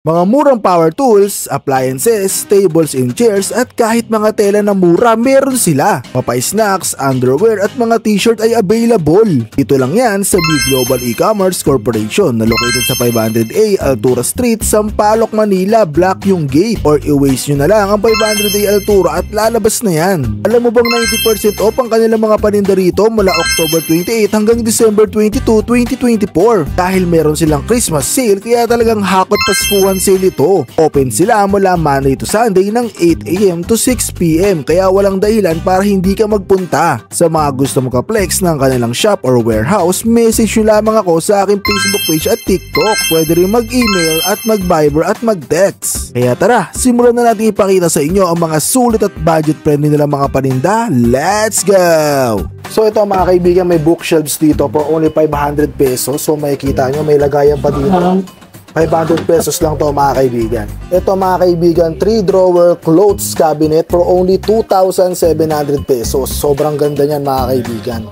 Mga murang power tools, appliances, tables and chairs at kahit mga tela na mura meron sila. Papay-snacks, underwear at mga t-shirt ay available. Dito lang yan sa Big Global E-Commerce Corporation na located sa 500A Altura Street, Sampaloc, Manila. Black yung gate or i-waste nyo na lang ang 500A Altura at lalabas na yan. Alam mo bang 90% off ang kanilang mga paninda rito mula October 28 hanggang December 22, 2024. Dahil meron silang Christmas sale kaya talagang hakot Paskuhan sale ito. Open sila mula Monday to Sunday ng 8 AM to 6 PM kaya walang dahilan para hindi ka magpunta. Sa mga gusto magka-flex ng kanilang shop or warehouse, message nyo lamang ako sa aking Facebook page at TikTok. Pwede rin mag-email at mag-Viber at mag-text. Kaya tara, simulan na natin ipakita sa inyo ang mga sulit at budget friendly nilang mga paninda. Let's go! So ito mga kaibigan, may bookshelves dito for only 500 pesos. So makikita nyo may lagayan pa dito. 500 pesos lang to mga kaibigan. Ito mga kaibigan, 3-drawer clothes cabinet for only 2,700 pesos. Sobrang ganda niyan mga kaibigan.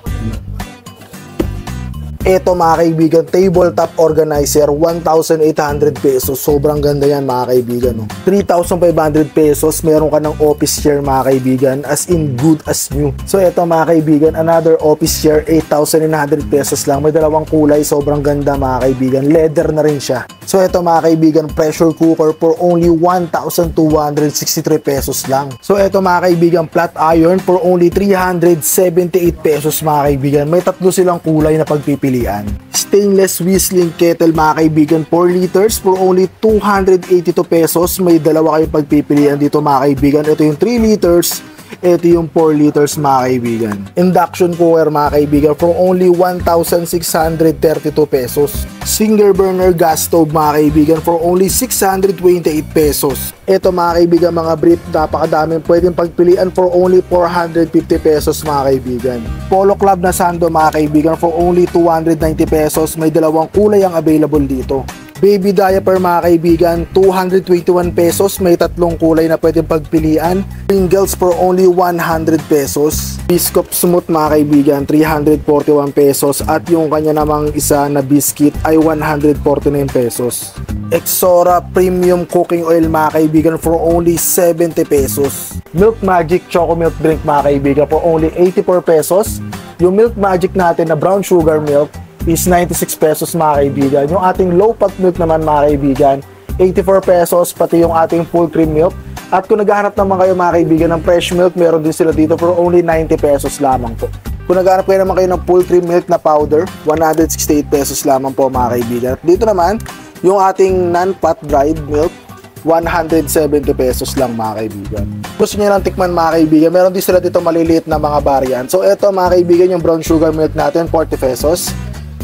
Ito mga kaibigan, tabletop organizer, 1,800 pesos. Sobrang ganda yan mga kaibigan. 3,500 pesos, meron ka ng office chair mga kaibigan, as in good as new. So ito mga kaibigan, another office chair, 8,900 pesos lang. May dalawang kulay, sobrang ganda mga kaibigan. Leather na rin siya. So ito mga kaibigan, pressure cooker for only 1,263 pesos lang. So ito mga kaibigan, flat iron for only 378 pesos mga kaibigan. May tatlo silang kulay na pagpipilian. Stainless whistling kettle mga kaibigan, 4 liters for only 282 pesos. May dalawa kayong pagpipilian dito mga kaibigan. Ito yung 3 liters. Ito yung 4 liters mga kaibigan. Induction cooker mga kaibigan for only 1,632 pesos. Single burner gas stove mga kaibigan for only 628 pesos. Ito mga kaibigan, mga brief, napakadaming pwedeng pagpilian for only 450 pesos mga kaibigan. Polo Club na sando mga kaibigan for only 290 pesos. May dalawang kulay ang available dito. Baby diaper mga kaibigan, 221 pesos. May tatlong kulay na pwedeng pagpilian. Pringles for only 100 pesos. Biscuit Smooth mga kaibigan, 341 pesos. At yung kanya namang isa na biscuit ay 149 pesos. Exora Premium Cooking Oil mga kaibigan for only 70 pesos. Milk Magic Choco Milk Drink mga kaibigan for only 84 pesos. Yung Milk Magic natin na brown sugar milk is 96 pesos mga kaibigan. Yung ating low fat milk naman mga kaibigan, 84 pesos, pati yung ating full cream milk. At kung naghahanap naman kayo mga kaibigan ng fresh milk, meron din sila dito for only 90 pesos lamang po. Kung naghahanap kayo naman kayo ng full cream milk na powder, 168 pesos lamang po mga kaibigan. At dito naman, yung ating non-fat dried milk, 170 pesos lang mga kaibigan. Gusto nyo lang tikman mga kaibigan, meron din sila dito maliliit na mga variant. So ito mga kaibigan, yung brown sugar milk natin, 40 pesos.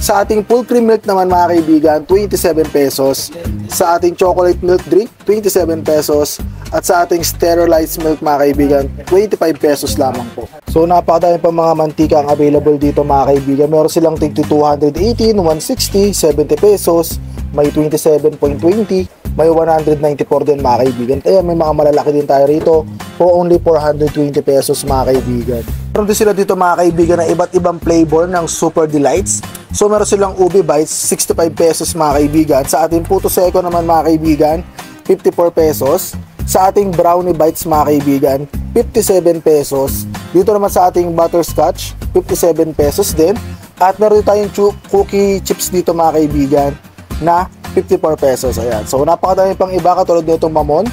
Sa ating full cream milk naman mga kaibigan, 27 pesos. Sa ating chocolate milk drink, 27 pesos. At sa ating sterilized milk mga kaibigan, 25 pesos lamang po. So napakadami pa mga mantika ang available dito mga kaibigan. Meron silang tig 218, 160, 70 pesos. May 27.20, may 194 din mga kaibigan. Kaya may mga malalaki din tayo rito for only 420 pesos mga kaibigan. Meron din sila dito mga kaibigan na iba't ibang flavor ng Super Delights. So meron silang Ubi Bites, 65 pesos mga kaibigan. Sa ating Puto Seco naman mga kaibigan, 54 pesos. Sa ating Brownie Bites mga kaibigan, 57 pesos. Dito naman sa ating Butterscotch, 57 pesos din. At meron din tayong cookie chips dito mga kaibigan na 54 pesos. Ayan. So napakadami pang iba katulad nitong Mamon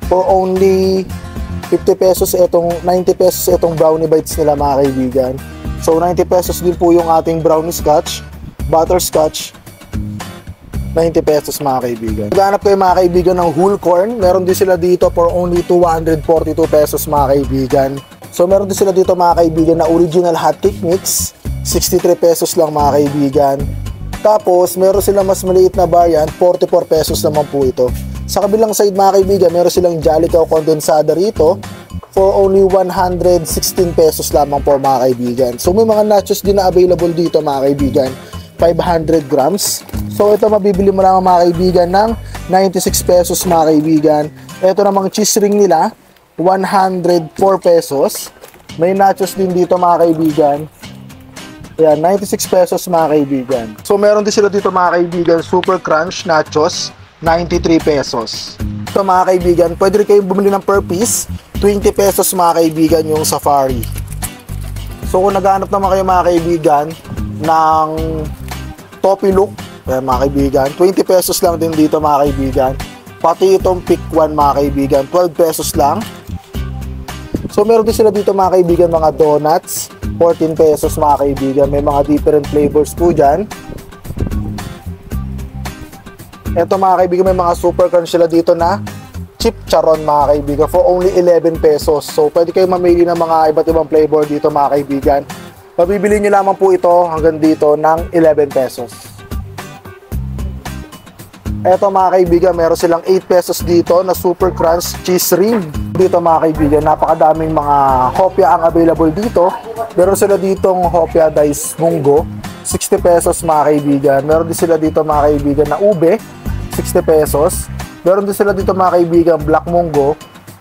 for only 50 pesos, itong 90 pesos itong Brownie Bites nila mga kaibigan. So 90 pesos din po yung ating Brownie Scotch, Butterscotch, 90 pesos mga kaibigan. Maghanap kayo mga kaibigan ng whole corn, meron din sila dito for only 242 pesos mga kaibigan. So meron din sila dito mga kaibigan na original hot cake mix, 63 pesos lang mga kaibigan. Tapos meron silang mas maliit na variant, 44 pesos naman po ito. Sa kabilang side mga kaibigan, meron silang Jolly Cow Condensada rito for only 116 pesos lamang po mga kaibigan. So may mga nachos din na available dito mga kaibigan, 500 grams. So ito mabibili mo lang mga kaibigan ng 96 pesos mga kaibigan. Ito namang cheese ring nila, 104 pesos. May nachos din dito mga kaibigan. Ayan, 96 pesos mga kaibigan. So meron din sila dito mga kaibigan, Super Crunch Nachos 93 pesos. Ito mga kaibigan, pwede rin kayong bumili ng per piece, 20 pesos mga kaibigan yung Safari. So kung naghahanap naman kayo mga kaibigan ng Topi look, mga kaibigan, 20 pesos lang din dito mga kaibigan. Pati itong Pick 1 mga kaibigan, 12 pesos lang. So meron din sila dito mga kaibigan mga donuts, 14 pesos mga kaibigan. May mga different flavors po dyan. Ito mga kaibigan, may mga super crunch sila dito na chip charon mga kaibigan for only 11 pesos. So pwede kayo mamili ng mga iba't ibang flavor dito mga kaibigan. Mabibili nyo lamang po ito hanggang dito ng 11 pesos. Eto mga kaibigan, meron silang 8 pesos dito na Super Crunch Cheese Ring. Dito mga kaibigan, napakadaming mga hopya ang available dito. Meron sila ditong hopya dice munggo, 60 pesos mga kaibigan. Meron din sila dito mga kaibigan na ube, 60 pesos. Meron din sila dito mga kaibigan black munggo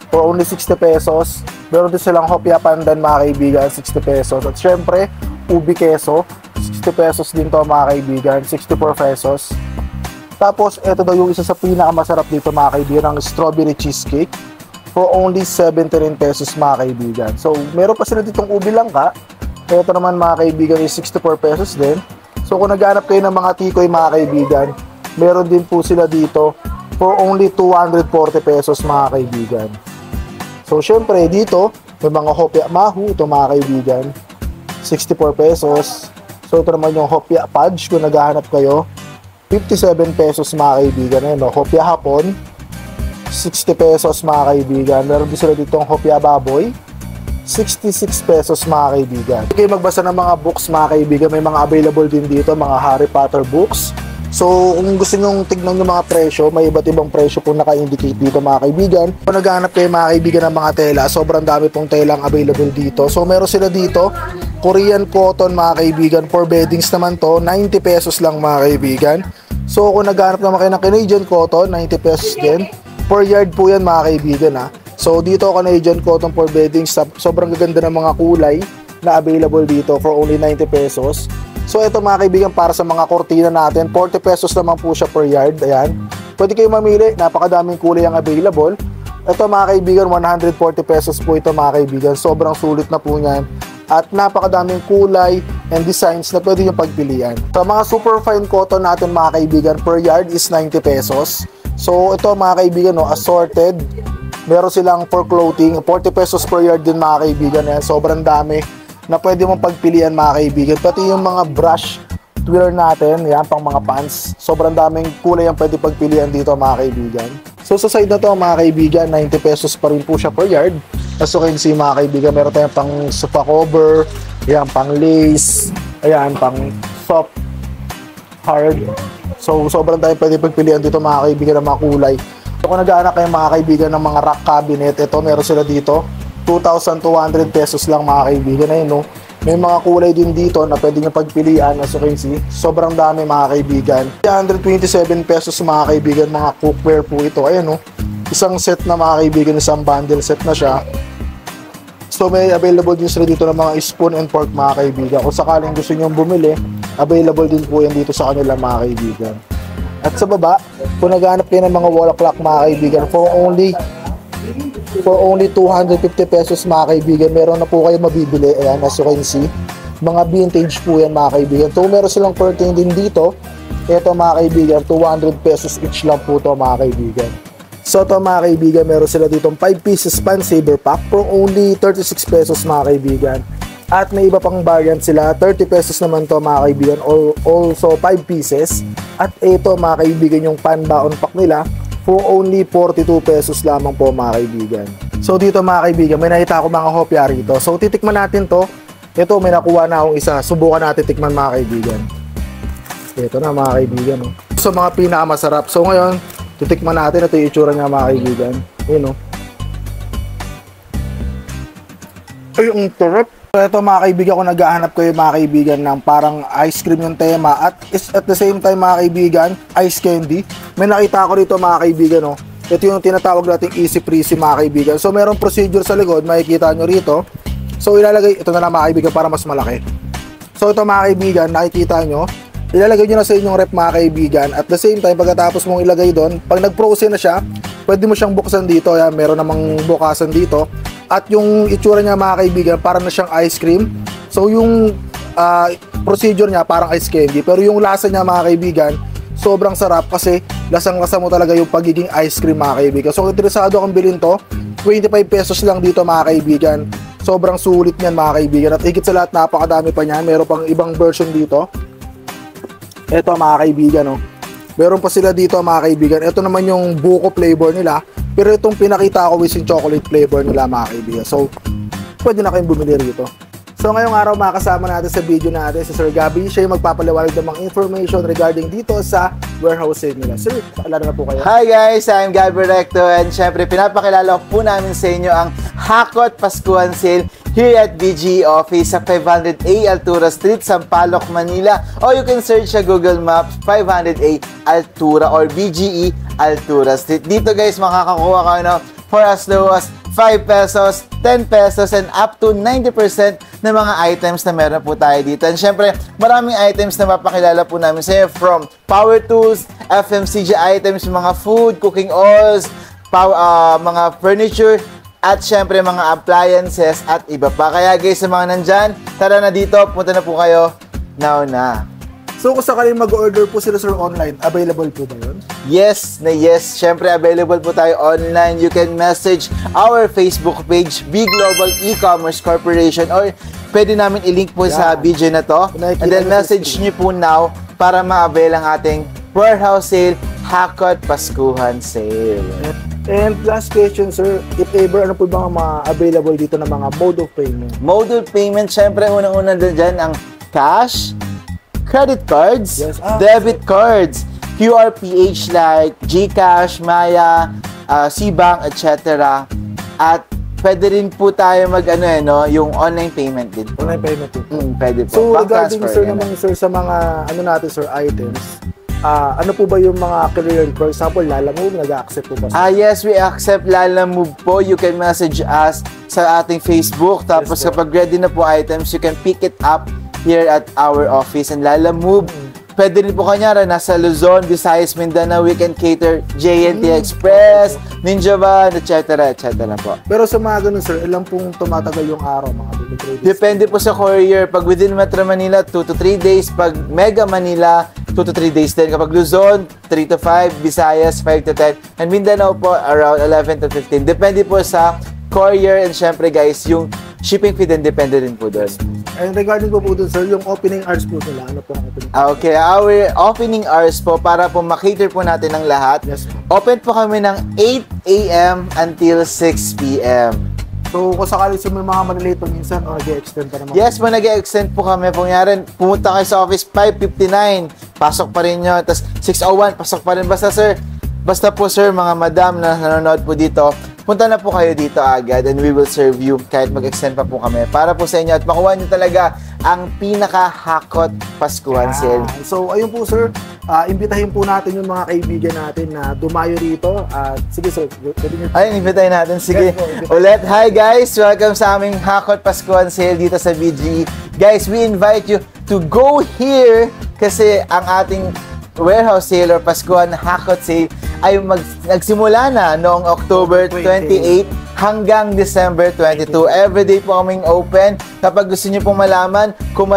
for only 60 pesos. Meron din silang hopya pandan mga kaibigan, 60 pesos. At syempre, ubi keso, 60 pesos din to mga kaibigan, 64 pesos. Tapos, ito daw yung isa sa pinakamasarap dito mga kaibigan, ang strawberry cheesecake for only 79 pesos mga kaibigan. So, meron pa sila ditong ubi langka. Ito naman mga kaibigan is 64 pesos din. So, kung naghanap kayo ng mga tikoy mga kaibigan, meron din po sila dito for only 240 pesos mga kaibigan. So, syempre, dito, may mga hopya mahu, ito mga kaibigan, 64 pesos. So, ito naman yung hopya fudge, kung naghahanap kayo, 57 pesos mga kaibigan. Ayun, no? Hopya hapon, 60 pesos mga kaibigan. Meron din sila dito ang hopya baboy, 66 pesos mga kaibigan. Okay, magbasa ng mga books mga kaibigan. May mga available din dito, mga Harry Potter books. So, kung gusto nyo tignan yung mga presyo, may iba't ibang presyo po naka-indicate dito mga kaibigan. Kung naghahanap kayo mga kaibigan ng mga tela, sobrang dami pong telang available dito. So, meron sila dito, Korean cotton mga kaibigan. For beddings naman to, 90 pesos lang mga kaibigan. So, kung naghahanap naman kayo ng Canadian cotton, 90 pesos din. Per yard po yan mga kaibigan ha. So, dito Canadian cotton for beddings, sobrang gaganda ng mga kulay na available dito for only 90 pesos. So ito mga kaibigan, para sa mga kortina natin, 40 pesos naman po siya per yard. Ayan. Pwede kayo mamili, napakadaming kulay ang available. Ito mga kaibigan, 140 pesos po ito mga kaibigan. Sobrang sulit na po niyan. At napakadaming kulay and designs na pwede yung pagpilian. Sa mga super fine cotton natin mga kaibigan, per yard is 90 pesos. So ito mga kaibigan, no, assorted. Meron silang for clothing, 40 pesos per yard din mga kaibigan. Ayan, sobrang dami na pwede mong pagpilian mga kaibigan. Pati yung mga brush twirler natin, yan, pang mga pants. Sobrang daming kulay ang pwede pagpilian dito mga kaibigan. So sa side na to mga kaibigan, 90 pesos pa rin po siya per yard. As you can see mga kaibigan, meron tayong pang sofa cover, yan, pang lace, ayan, pang soft, hard. So sobrang dami pwede pagpilian dito mga kaibigan ng mga kulay. So kung nag-aanak kayo mga kaibigan ng mga rack cabinet, ito meron sila dito. 2,200 pesos lang mga kaibigan. Ayun, no? May mga kulay din dito na pwede nyo pagpilian. As you can see, sobrang dami mga kaibigan. 127 pesos mga kaibigan, mga cookware po ito. Ayun, no? Isang set na mga kaibigan, isang bundle set na siya. So may available din sila dito ng mga spoon and fork mga kaibigan. Kung sakaling gusto nyo bumili, available din po yan dito sa kanila mga kaibigan. At sa baba, kung naghanap kayo ng mga wall clock mga kaibigan, for only 250 pesos mga kaibigan, meron na po kayo mabibili. Ayan, as you can see, mga vintage po yan mga kaibigan. So meron silang curtain din dito. Ito mga kaibigan, 200 pesos each lang po to mga kaibigan. So ito mga kaibigan, meron sila dito 5 pieces pan saver pack for only 36 pesos mga kaibigan. At may iba pang variant sila, 30 pesos naman to mga kaibigan, also 5 pieces. At ito mga kaibigan, yung pan baon pack nila for only 42 pesos lamang po mga kaibigan. So dito mga kaibigan, may nakita ako mga hopya rito. So titikman natin to. Ito, may nakuha na akong isa. Subukan natin tikman mga kaibigan. Ito na mga kaibigan. No? So mga pinakamasarap. So ngayon, titikman natin. Ito yung itsura niya mga kaibigan. Ayun, no? Ay, ang sarap. So ito mga kaibigan, kung naghahanap kayo mga kaibigan ng parang ice cream yung tema at the same time mga kaibigan, ice candy. May nakita ako dito mga kaibigan, no? Ito yung tinatawag nating easy freezy mga kaibigan. So merong procedure sa likod, makikita nyo rito. So ilalagay, ito na lang mga kaibigan para mas malaki. So ito mga kaibigan, nakikita nyo, ilalagay nyo na sa inyong rep mga kaibigan. At the same time, pagkatapos mong ilagay doon, pag nag-frozen na siya, pwede mo siyang buksan dito. Ayan, meron namang bukasan dito. At yung itsura niya mga kaibigan, parang na siyang ice cream. So yung procedure niya parang ice candy. Pero yung lasa niya mga kaibigan, sobrang sarap kasi lasang-lasa mo talaga yung pagiging ice cream mga kaibigan. So kung interesado akong bilhin to, 25 pesos lang dito mga kaibigan. Sobrang sulit niyan mga kaibigan. At higit sa lahat, napakadami pa niyan. Meron pang ibang version dito. Ito mga kaibigan, oh. Meron pa sila dito mga kaibigan. Ito naman yung buko flavor nila. Pero itong pinakita ko is yung chocolate flavor nila mga kaibigan. So, pwede na kayong bumili rito. So ngayong araw makasama natin sa video natin si Sir Gabby. Siya yung magpapaliwanag ng mga information regarding dito sa warehouse sale nila. Sir, pakilala na po kayo. Hi guys, I'm Gabby Recto and syempre pinapakilala po namin sa inyo ang Hakot Paskuhan Sale here at BGE Office sa 500A Altura Street, Sampaloc, Manila. Or you can search sa Google Maps 500A Altura or BGE Altura Street. Dito guys, makakakuha kayo na for as low as 5 pesos, 10 pesos, and up to 90% ng mga items na meron po tayo dito. And syempre, maraming items na mapakilala po namin sa inyo from power tools, FMCG items, mga food, cooking oils, mga furniture, at syempre mga appliances at iba pa. Kaya guys, sa mga nandyan, tara na dito, punta na po kayo now na. So kung sakaling mag-order po sila sir online, available po ba yun? Yes na yes. Syempre, available po tayo online. You can message our Facebook page, Big Global E-Commerce Corporation, or pwede namin i-link po sa video na to. And then message nyo po now para ma-avail ang ating warehouse sale, Hakot Paskuhan Sale. And last question sir, if ever, ano po ba available dito ng mga mode of payment? Mode of payment, syempre, unang-una dyan ang cash, credit cards, yes. Debit cards, QRPH like GCash, Maya, Cbank, etc. At pwede rin po tayo yung online payment din. Online payment din. Pwede po. So regarding sir naman sir sa mga natin items, ano po ba yung mga clearance? For example, Lalamove, nag-accept po ba? Yes, we accept Lalamove po. You can message us sa ating Facebook. Tapos yes, kapag ready na po items, you can pick it up here at our office and Lalamove. Pwede rin po kanyara, nasa Luzon, Visayas, Mindanao, we can cater JNT Express, Ninja Van, etc. po. Pero sa mga ganun sir, ilang pong tumatagal yung araw, mga 2 to 3 days? Depende po sa courier. Pag within Metro Manila, 2 to 3 days. Pag Mega Manila, 2 to 3 days din. Kapag Luzon, 3 to 5, Visayas, 5 to 10, and Mindanao po, around 11 to 15. Depende po sa courier, and syempre guys, yung shipping fee din depende rin po doon. And regarding po dun sir, yung opening hours po nila, ano po ang opening hours? Okay, our opening hours po para po makater po natin ng lahat. Yes. Open po kami ng 8 a.m. until 6 p.m. So, kung sakali may mga malilate pa minsan, o nag-extend pa naman? Yes, nag-extend po kami. Kung pumunta kayo sa office 5:59, pasok pa rin nyo. Tapos 6:01, pasok pa rin. Basta po sir, mga madam na nanonood po dito, punta na po kayo dito agad and we will serve you kahit mag-extend pa po kami para po sa inyo at makuha nyo talaga ang pinaka-Hakot Paskuhan Sale. So, ayun po sir, imbitahin po natin yung mga kaibigan natin na dumayo rito. Sige sir, ayun, imbitahin natin. Sige, ulit. Hi guys, welcome sa aming Hakot Paskuhan Sale dito sa BGE. Guys, we invite you to go here kasi ang ating warehouse sale or Paskuhan Hakot Sale ay nagsimula na noong October 28 hanggang December 22. Everyday po kaming open. Kapag gusto niyo pong malaman kung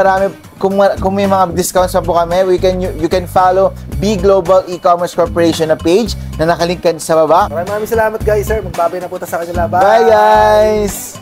may mga discounts pa po kami, you can follow B Global E-Commerce Corporation na page na nakalink sa baba. Maraming salamat guys sir. Magbabay na po sa kanila. Bye guys!